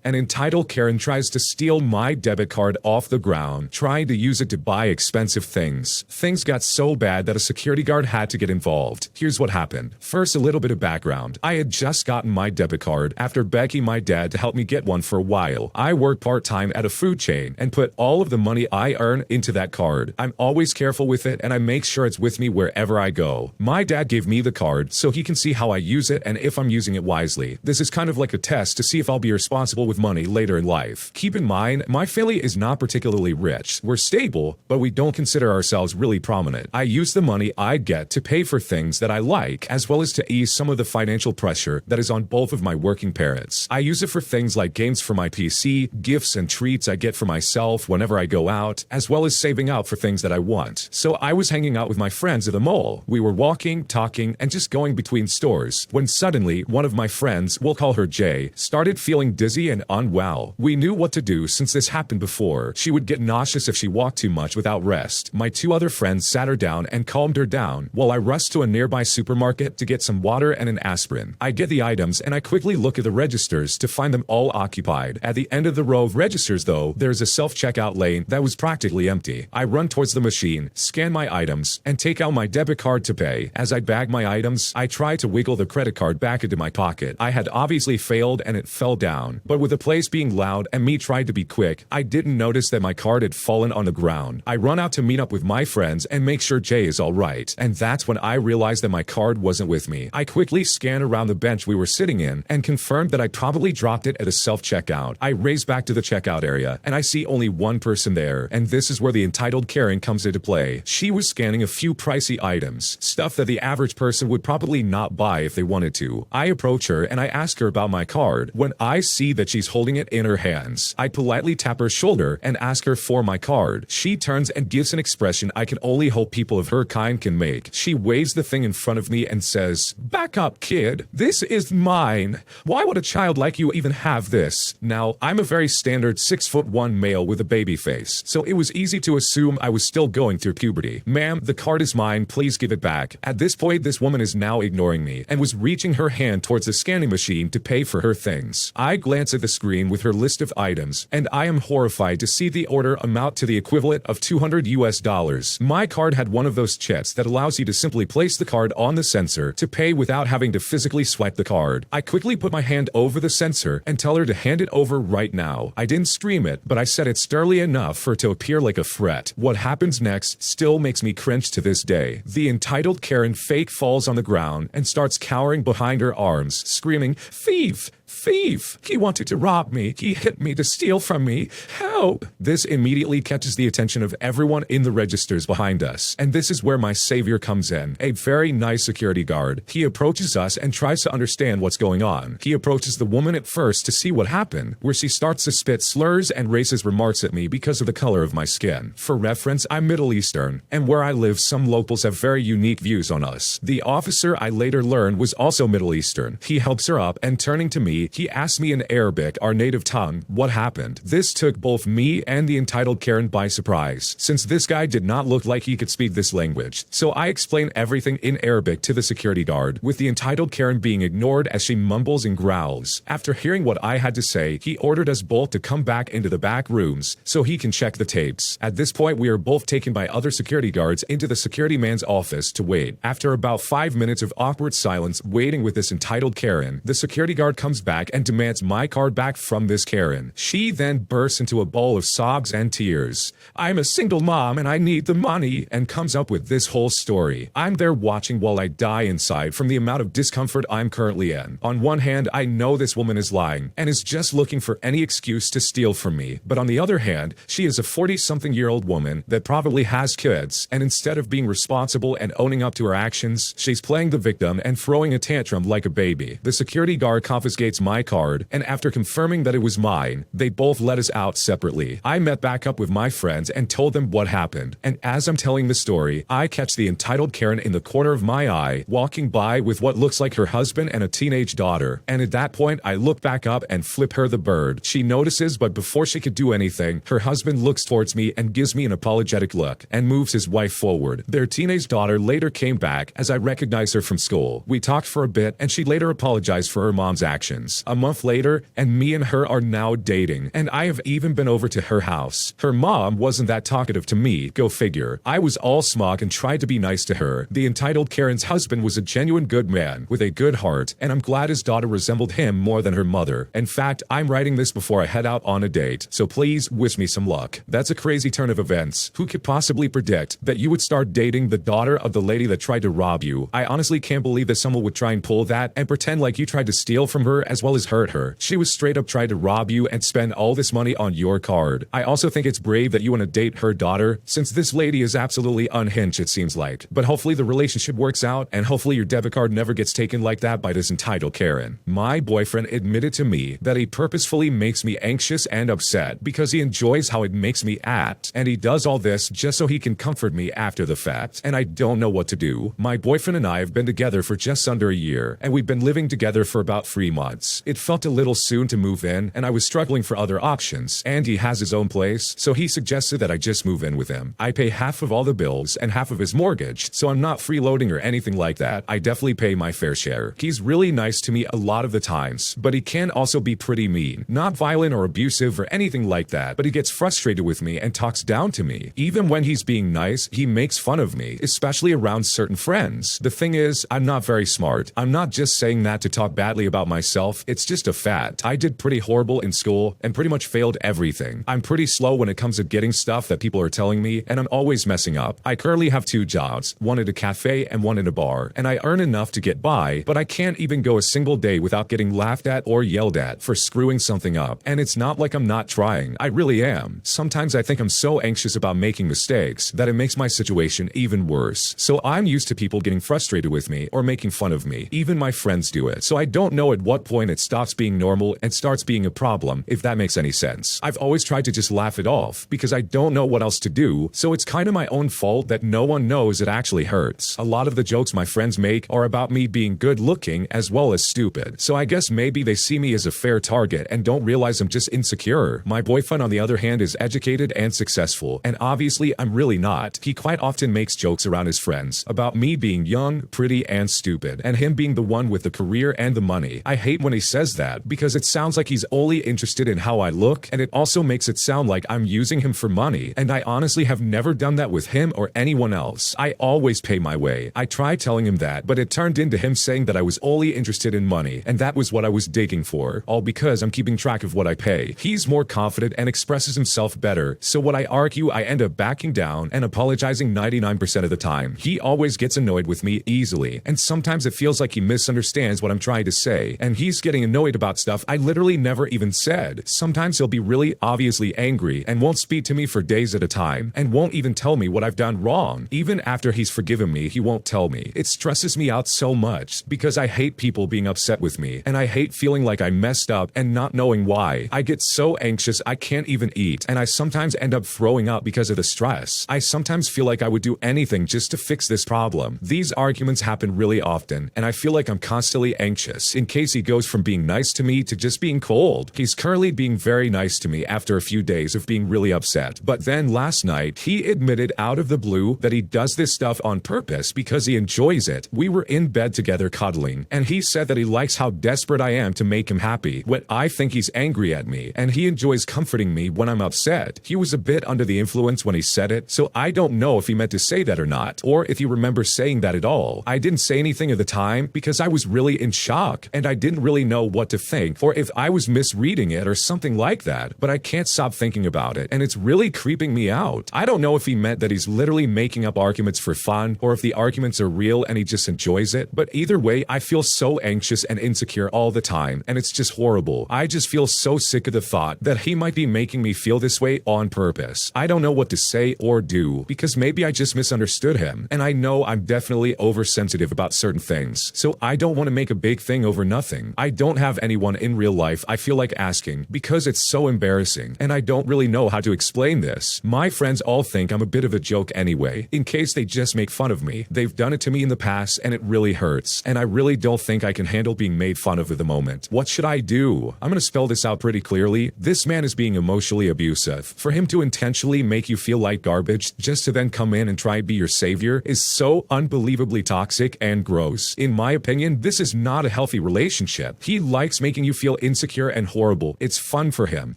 An entitled Karen tries to steal my debit card off the ground, trying to use it to buy expensive things. Things got so bad that a security guard had to get involved. Here's what happened. First, a little bit of background. I had just gotten my debit card after begging my dad to help me get one for a while. I work part-time at a food chain and put all of the money I earn into that card. I'm always careful with it and I make sure it's with me wherever I go. My dad gave me the card so he can see how I use it and if I'm using it wisely. This is kind of like a test to see if I'll be responsible with money later in life. Keep in mind, my family is not particularly rich. We're stable, but we don't consider ourselves really prominent. I use the money I get to pay for things that I like, as well as to ease some of the financial pressure that is on both of my working parents. I use it for things like games for my PC, gifts and treats I get for myself whenever I go out, as well as saving up for things that I want. So I was hanging out with my friends at the mall. We were walking, talking, and just going between stores, when suddenly one of my friends, we'll call her Jay, started feeling dizzy and unwell. We knew what to do since this happened before. She would get nauseous if she walked too much without rest. My two other friends sat her down and calmed her down, while I rushed to a nearby supermarket to get some water and an aspirin. I get the items and I quickly look at the registers to find them all occupied. At the end of the row of registers though, there's a self-checkout lane that was practically empty. I run towards the machine, scan my items, and take out my debit card to pay. As I bag my items, I try to wiggle the credit card back into my pocket. I had obviously failed and it fell down, but with the place being loud and me trying to be quick, I didn't notice that my card had fallen on the ground. I run out to meet up with my friends and make sure Jay is alright, and that's when I realized that my card wasn't with me. I quickly scanned around the bench we were sitting in and confirmed that I probably dropped it at a self-checkout. I race back to the checkout area and I see only one person there, and this is where the entitled Karen comes into play. She was scanning a few pricey items, stuff that the average person would probably not buy if they wanted to. I approach her and I ask her about my card. When I see that she's holding it in her hands, I politely tap her shoulder and ask her for my card. She turns and gives an expression I can only hope people of her kind can make. She waves the thing in front of me and says, "Back up, kid. This is mine. Why would a child like you even have this?" Now, I'm a very standard 6'1" male with a baby face, so it was easy to assume I was still going through puberty. "Ma'am, the card is mine. Please give it back." At this point, this woman is now ignoring me and was reaching her hand towards the scanning machine to pay for her things. I glance at the screen with her list of items, and I am horrified to see the order amount to the equivalent of $200. My card had one of those chips that allows you to simply place the card on the sensor to pay without having to physically swipe the card. I quickly put my hand over the sensor and tell her to hand it over right now. I didn't scream it, but I said it sternly enough for it to appear like a threat. What happens next still makes me cringe to this day. The entitled Karen fake falls on the ground and starts cowering behind her arms, screaming, "Thief! Thief! He wanted to rob me. He hit me to steal from me. Help!" This immediately catches the attention of everyone in the registers behind us, and this is where my savior comes in, a very nice security guard. He approaches us and tries to understand what's going on. He approaches the woman at first to see what happened, where she starts to spit slurs and racist remarks at me because of the color of my skin. For reference, I'm Middle Eastern, and where I live, some locals have very unique views on us. The officer, I later learned, was also Middle Eastern. He helps her up, and turning to me, he asked me in Arabic, our native tongue, what happened. This took both me and the entitled Karen by surprise, since this guy did not look like he could speak this language. So I explained everything in Arabic to the security guard, with the entitled Karen being ignored as she mumbles and growls. After hearing what I had to say, he ordered us both to come back into the back rooms so he can check the tapes. At this point, we are both taken by other security guards into the security man's office to wait. After about 5 minutes of awkward silence waiting with this entitled Karen, the security guard comes back and demands my card back from this Karen. She then bursts into a bowl of sobs and tears. "I'm a single mom and I need the money," and comes up with this whole story. I'm there watching while I die inside from the amount of discomfort I'm currently in. On one hand, I know this woman is lying and is just looking for any excuse to steal from me, but on the other hand, she is a 40-something-year-old woman that probably has kids, and instead of being responsible and owning up to her actions, she's playing the victim and throwing a tantrum like a baby. The security guard confiscates my card, and after confirming that it was mine, they both let us out separately. I met back up with my friends and told them what happened, and as I'm telling the story, I catch the entitled Karen in the corner of my eye, walking by with what looks like her husband and a teenage daughter, and at that point, I look back up and flip her the bird. She notices, but before she could do anything, her husband looks towards me and gives me an apologetic look, and moves his wife forward. Their teenage daughter later came back as I recognized her from school. We talked for a bit, and she later apologized for her mom's actions. happens a month later, and me and her are now dating, and I have even been over to her house. Her mom wasn't that talkative to me, go figure. I was all smug and tried to be nice to her. The entitled Karen's husband was a genuine good man with a good heart, and I'm glad his daughter resembled him more than her mother. In fact, I'm writing this before I head out on a date, so please wish me some luck. That's a crazy turn of events. Who could possibly predict that you would start dating the daughter of the lady that tried to rob you? I honestly can't believe that someone would try and pull that and pretend like you tried to steal from her as well as hurt her. She was straight up trying to rob you and spend all this money on your card. I also think it's brave that you want to date her daughter, since this lady is absolutely unhinged, it seems like. But hopefully the relationship works out, and hopefully your debit card never gets taken like that by this entitled Karen. My boyfriend admitted to me that he purposefully makes me anxious and upset because he enjoys how it makes me act, and he does all this just so he can comfort me after the fact, and I don't know what to do. My boyfriend and I have been together for just under a year, and we've been living together for about 3 months. It felt a little soon to move in, and I was struggling for other options, and he has his own place, so he suggested that I just move in with him. I pay half of all the bills and half of his mortgage, so I'm not freeloading or anything like that. I definitely pay my fair share. He's really nice to me a lot of the times, but he can also be pretty mean. Not violent or abusive or anything like that, but he gets frustrated with me and talks down to me. Even when he's being nice, he makes fun of me, especially around certain friends. The thing is, I'm not very smart. I'm not just saying that to talk badly about myself, it's just a fact. I did pretty horrible in school and pretty much failed everything. I'm pretty slow when it comes to getting stuff that people are telling me, and I'm always messing up. I currently have 2 jobs, one at a cafe and one in a bar, and I earn enough to get by, but I can't even go a single day without getting laughed at or yelled at for screwing something up. And it's not like I'm not trying. I really am. Sometimes I think I'm so anxious about making mistakes that it makes my situation even worse. So I'm used to people getting frustrated with me or making fun of me. Even my friends do it. So I don't know at what point it stops being normal and starts being a problem, if that makes any sense. I've always tried to just laugh it off because I don't know what else to do, so it's kind of my own fault that no one knows it actually hurts. A lot of the jokes my friends make are about me being good looking as well as stupid, so I guess maybe they see me as a fair target and don't realize I'm just insecure. My boyfriend, on the other hand, is educated and successful, and obviously I'm really not. He quite often makes jokes around his friends about me being young, pretty, and stupid, and him being the one with the career and the money. I hate when he says that because it sounds like he's only interested in how I look, and it also makes it sound like I'm using him for money, and I honestly have never done that with him or anyone else. I always pay my way. I tried telling him that, but it turned into him saying that I was only interested in money, and that was what I was digging for, all because I'm keeping track of what I pay. He's more confident and expresses himself better, so when I argue, I end up backing down and apologizing 99% of the time. He always gets annoyed with me easily, and sometimes it feels like he misunderstands what I'm trying to say, and he's getting annoyed about stuff I literally never even said. Sometimes he'll be really obviously angry and won't speak to me for days at a time, and won't even tell me what I've done wrong. Even after he's forgiven me, he won't tell me. It stresses me out so much because I hate people being upset with me, and I hate feeling like I messed up and not knowing why. I get so anxious I can't even eat, and I sometimes end up throwing up because of the stress. I sometimes feel like I would do anything just to fix this problem. These arguments happen really often, and I feel like I'm constantly anxious in case he goes from being nice to me to just being cold. He's currently being very nice to me after a few days of being really upset, but then last night he admitted out of the blue that he does this stuff on purpose because he enjoys it. We were in bed together cuddling, and he said that he likes how desperate I am to make him happy when I think he's angry at me, and he enjoys comforting me when I'm upset. He was a bit under the influence when he said it, so I don't know if he meant to say that or not, or if he remembers saying that at all. I didn't say anything at the time because I was really in shock, and I didn't really know what to think, or if I was misreading it or something like that, but I can't stop thinking about it, and it's really creeping me out. I don't know if he meant that he's literally making up arguments for fun, or if the arguments are real and he just enjoys it, but either way, I feel so anxious and insecure all the time, and it's just horrible. I just feel so sick of the thought that he might be making me feel this way on purpose. I don't know what to say or do, because maybe I just misunderstood him, and I know I'm definitely oversensitive about certain things, so I don't want to make a big thing over nothing. I don't have anyone in real life I feel like asking, because it's so embarrassing, and I don't really know how to explain this. My friends all think I'm a bit of a joke anyway, in case they just make fun of me. They've done it to me in the past, and it really hurts, and I really don't think I can handle being made fun of at the moment. What should I do? I'm gonna spell this out pretty clearly. This man is being emotionally abusive. For him to intentionally make you feel like garbage just to then come in and try to be your savior is so unbelievably toxic and gross. In my opinion, this is not a healthy relationship. relationship. He likes making you feel insecure and horrible. It's fun for him.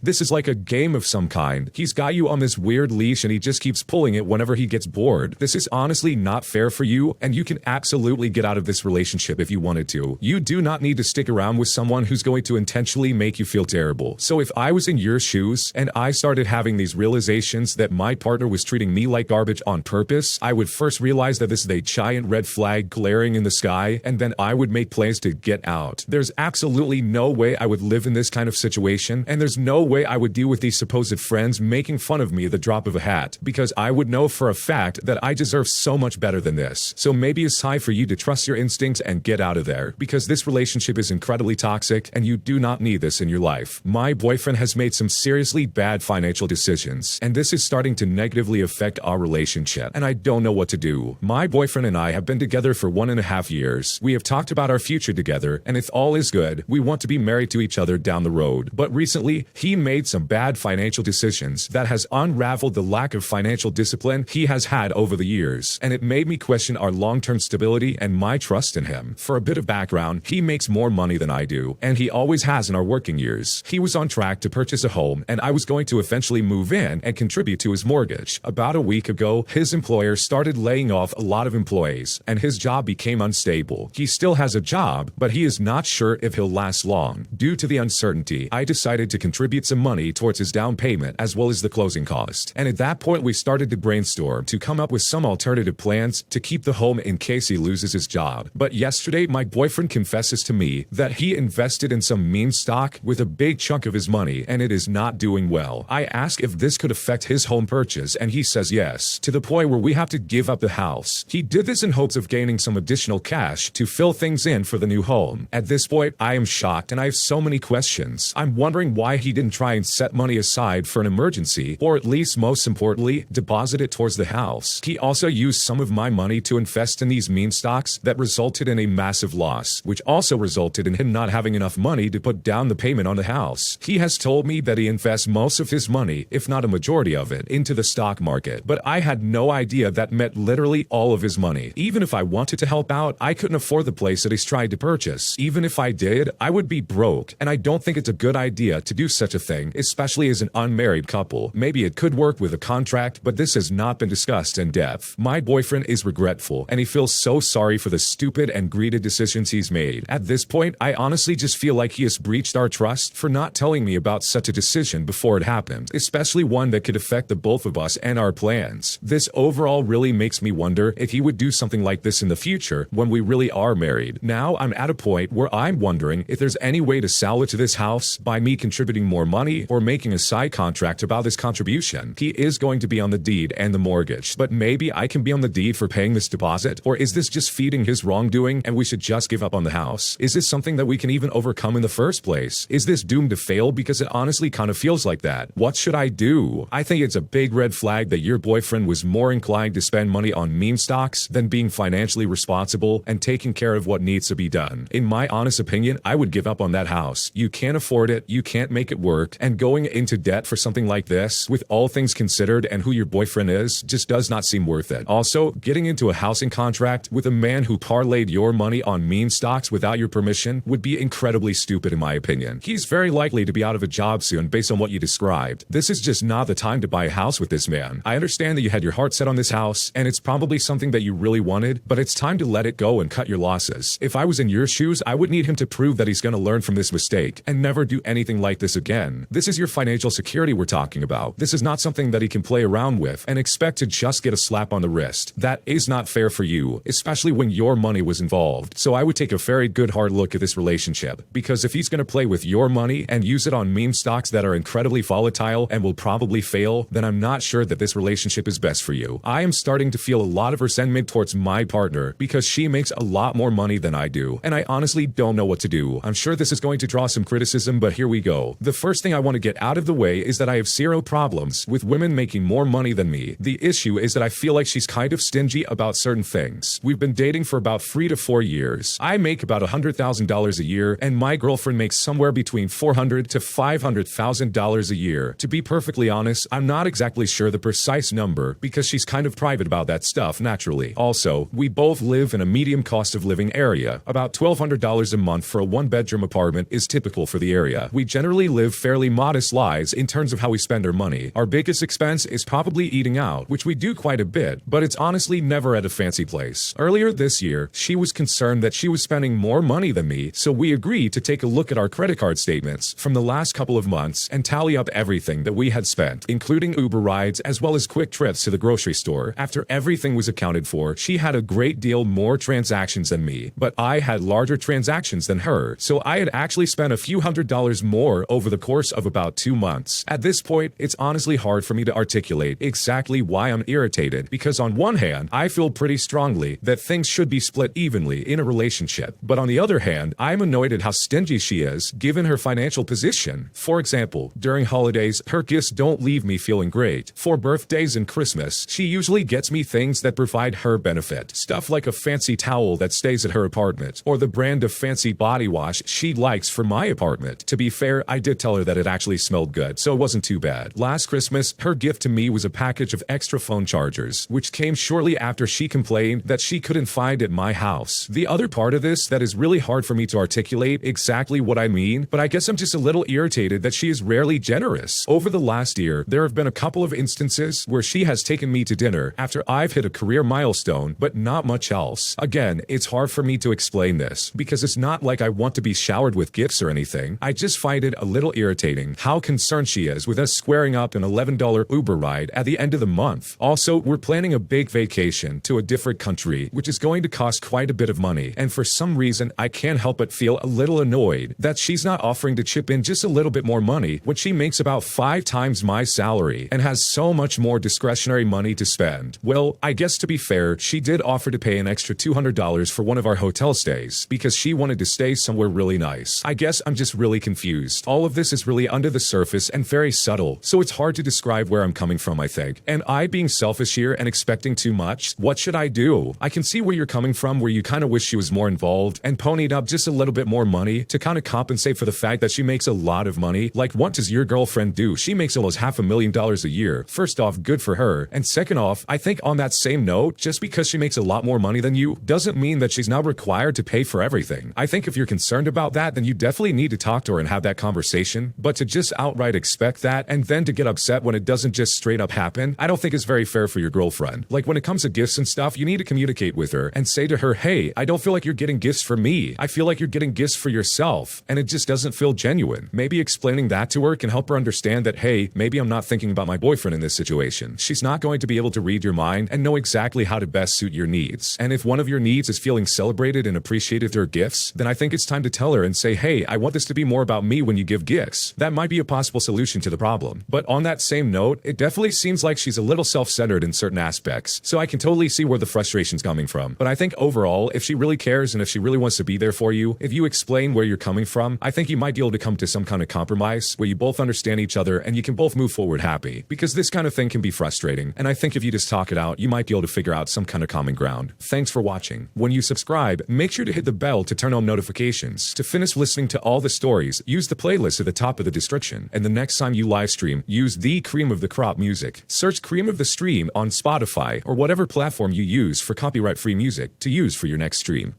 This is like a game of some kind. He's got you on this weird leash and he just keeps pulling it whenever he gets bored. This is honestly not fair for you, and you can absolutely get out of this relationship if you wanted to. You do not need to stick around with someone who's going to intentionally make you feel terrible. So if I was in your shoes and I started having these realizations that my partner was treating me like garbage on purpose, I would first realize that this is a giant red flag glaring in the sky, and then I would make plans to get out. There's absolutely no way I would live in this kind of situation, and there's no way I would deal with these supposed friends making fun of me at the drop of a hat, because I would know for a fact that I deserve so much better than this. So maybe it's time for you to trust your instincts and get out of there, because this relationship is incredibly toxic and you do not need this in your life. My boyfriend has made some seriously bad financial decisions, and this is starting to negatively affect our relationship, and I don't know what to do. My boyfriend and I have been together for 1.5 years. We have talked about our future together, and if all is good, we want to be married to each other down the road. But recently, he made some bad financial decisions that has unraveled the lack of financial discipline he has had over the years, and it made me question our long-term stability and my trust in him. For a bit of background, he makes more money than I do, and he always has in our working years. He was on track to purchase a home, and I was going to eventually move in and contribute to his mortgage. About a week ago, his employer started laying off a lot of employees, and his job became unstable. He still has a job, but he is not sure if he'll last long. Due to the uncertainty, I decided to contribute some money towards his down payment as well as the closing cost. And at that point, we started to brainstorm to come up with some alternative plans to keep the home in case he loses his job. But yesterday, my boyfriend confesses to me that he invested in some meme stock with a big chunk of his money, and it is not doing well. I ask if this could affect his home purchase, and he says yes, to the point where we have to give up the house. He did this in hopes of gaining some additional cash to fill things in for the new home. At this point, I am shocked and I have so many questions. I'm wondering why he didn't try and set money aside for an emergency, or at least most importantly, deposit it towards the house. He also used some of my money to invest in these meme stocks that resulted in a massive loss, which also resulted in him not having enough money to put down the payment on the house. He has told me that he invests most of his money, if not a majority of it, into the stock market, but I had no idea that meant literally all of his money. Even if I wanted to help out, I couldn't afford the place that he's tried to purchase. Even if I did, I would be broke, and I don't think it's a good idea to do such a thing, especially as an unmarried couple. Maybe it could work with a contract, but this has not been discussed in depth. My boyfriend is regretful, and he feels so sorry for the stupid and greedy decisions he's made. At this point, I honestly just feel like he has breached our trust for not telling me about such a decision before it happened, especially one that could affect the both of us and our plans. This overall really makes me wonder if he would do something like this in the future when we really are married. Now I'm at a point where I'm wondering if there's any way to salvage this house by me contributing more money or making a side contract about this contribution. He is going to be on the deed and the mortgage, but maybe I can be on the deed for paying this deposit, or is this just feeding his wrongdoing and we should just give up on the house? Is this something that we can even overcome in the first place? Is this doomed to fail? Because it honestly kind of feels like that. What should I do? I think it's a big red flag that your boyfriend was more inclined to spend money on meme stocks than being financially responsible and taking care of what needs to be done. In my honest opinion, I would give up on that house. You can't afford it, you can't make it work, and going into debt for something like this, with all things considered and who your boyfriend is, just does not seem worth it. Also, getting into a housing contract with a man who parlayed your money on meme stocks without your permission would be incredibly stupid in my opinion. He's very likely to be out of a job soon based on what you described. This is just not the time to buy a house with this man. I understand that you had your heart set on this house, and it's probably something that you really wanted, but it's time to let it go and cut your losses. If I was in your shoes, I would need him to prove that he's going to learn from this mistake and never do anything like this again. This is your financial security we're talking about. This is not something that he can play around with and expect to just get a slap on the wrist. That is not fair for you, especially when your money was involved. So I would take a very good hard look at this relationship, because if he's going to play with your money and use it on meme stocks that are incredibly volatile and will probably fail, then I'm not sure that this relationship is best for you. I am starting to feel a lot of resentment towards my partner because she makes a lot more money than I do, and I honestly don't know what to do. I'm sure this is going to draw some criticism, but here we go. The first thing I want to get out of the way is that I have zero problems with women making more money than me. The issue is that I feel like she's kind of stingy about certain things. We've been dating for about 3 to 4 years. I make about $100,000 a year, and my girlfriend makes somewhere between $400,000 to $500,000 a year. To be perfectly honest, I'm not exactly sure the precise number because she's kind of private about that stuff naturally. Also, we both live in a medium cost of living area, about $1,200 a month for a one-bedroom apartment is typical for the area. We generally live fairly modest lives in terms of how we spend our money. Our biggest expense is probably eating out, which we do quite a bit, but it's honestly never at a fancy place. Earlier this year, she was concerned that she was spending more money than me, so we agreed to take a look at our credit card statements from the last couple of months and tally up everything that we had spent, including Uber rides as well as quick trips to the grocery store. After everything was accounted for, she had a great deal more transactions than me, but I had larger transactions than her, so I had actually spent a few $100s more over the course of about 2 months. At this point, it's honestly hard for me to articulate exactly why I'm irritated, because on one hand, I feel pretty strongly that things should be split evenly in a relationship, but on the other hand, I'm annoyed at how stingy she is given her financial position. For example, during holidays, her gifts don't leave me feeling great. For birthdays and Christmas, she usually gets me things that provide her benefit. Stuff like a fancy towel that stays at her apartment, or the brand of fancy body wash she likes for my apartment. To be fair, I did tell her that it actually smelled good, so it wasn't too bad. Last Christmas, her gift to me was a package of extra phone chargers, which came shortly after she complained that she couldn't find at my house. The other part of this that is really hard for me to articulate exactly what I mean, but I guess I'm just a little irritated that she is rarely generous. Over the last year, there have been a couple of instances where she has taken me to dinner after I've hit a career milestone, but not much else. Again, it's hard for me to explain this, because it's not like I want to be showered with gifts or anything. I just find it a little irritating how concerned she is with us squaring up an $11 Uber ride at the end of the month. Also, we're planning a big vacation to a different country, which is going to cost quite a bit of money, and for some reason, I can't help but feel a little annoyed that she's not offering to chip in just a little bit more money when she makes about 5 times my salary and has so much more discretionary money to spend. Well, I guess to be fair, she did offer to pay an extra $200 for one of our hotel stays because she wanted to stay somewhere really nice. I guess I'm just really confused. All of this is really under the surface and very subtle, so it's hard to describe where I'm coming from, I think. And I being selfish here and expecting too much? What should I do? I can see where you're coming from, where you kind of wish she was more involved and ponied up just a little bit more money to kind of compensate for the fact that she makes a lot of money. Like, what does your girlfriend do? She makes almost $500,000 a year. First off, good for her. And second off, I think on that same note, just because she makes a lot more money than you doesn't mean that she's now required to pay for everything. I think if you're concerned about that, then you definitely need to talk to her and have that conversation. But to just outright expect that and then to get upset when it doesn't just straight up happen, I don't think is very fair for your girlfriend. Like, when it comes to gifts and stuff, you need to communicate with her and say to her, hey, I don't feel like you're getting gifts for me. I feel like you're getting gifts for yourself, and it just doesn't feel genuine. Maybe explaining that to her can help her understand that, hey, maybe I'm not thinking about my boyfriend in this situation. She's not going to be able to read your mind and know exactly how to best suit your needs. And if one of your needs is feeling celebrated and appreciated through gifts, then I think it's time to tell her and say, hey, I want this to be more about me when you give gifts. That might be a possible solution to the problem. But on that same note, it definitely seems like she's a little self-centered in certain aspects, so I can totally see where the frustration's coming from. But I think overall, if she really cares and if she really wants to be there for you, if you explain where you're coming from, I think you might be able to come to some kind of compromise where you both understand each other and you can both move forward happy. Because this kind of thing can be frustrating, and I think if you just talk it out, you might be able to figure out some kind of common ground. Thanks for watching. When you subscribe, make sure to hit the bell to turn on notifications. To finish listening to all the stories, use the playlist at the top of the description. And the next time you live stream, use the Cream of the Crop music. Search Cream of the Stream on Spotify or whatever platform you use for copyright-free music to use for your next stream.